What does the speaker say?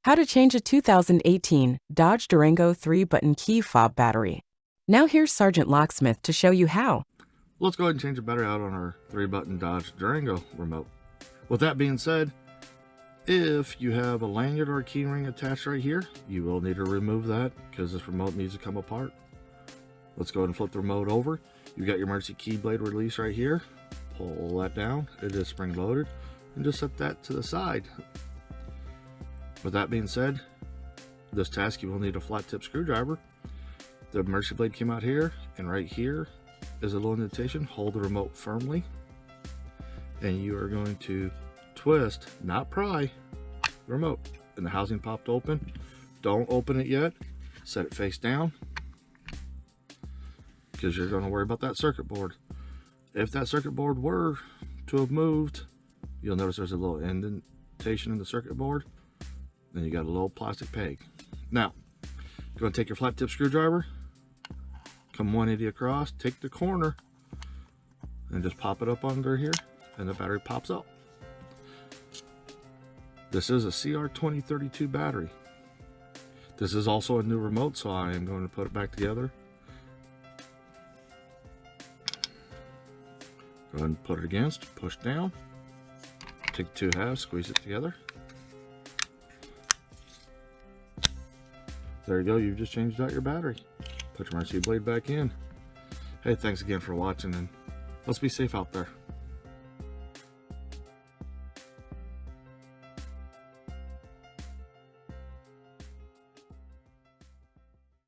How to change a 2018 Dodge Durango 3-button key fob battery. Now here's Sergeant Locksmith to show you how. Let's go ahead and change the battery out on our 3-button Dodge Durango remote. With that being said, if you have a lanyard or a key ring attached right here, you will need to remove that because this remote needs to come apart. Let's go ahead and flip the remote over. You've got your emergency key blade release right here. Pull that down. It is spring loaded, and just set that to the side. With that being said, this task you will need a flat tip screwdriver. The emergency blade came out here, and right here is a little indentation. Hold the remote firmly, and you are going to twist, not pry, the remote. And the housing popped open. Don't open it yet. Set it face down, because you're going to worry about that circuit board. If that circuit board were to have moved, you'll notice there's a little indentation in the circuit board. Then you got a little plastic peg. Now, you're going to take your flat tip screwdriver, come 180 across, take the corner, and just pop it up under here, and the battery pops up. This is a CR2032 battery. This is also a new remote, so I am going to put it back together. Go ahead and put it against, push down, take the 2 halves, squeeze it together. There you go, you've just changed out your battery. Put your emergency blade back in. Hey, thanks again for watching, and let's be safe out there.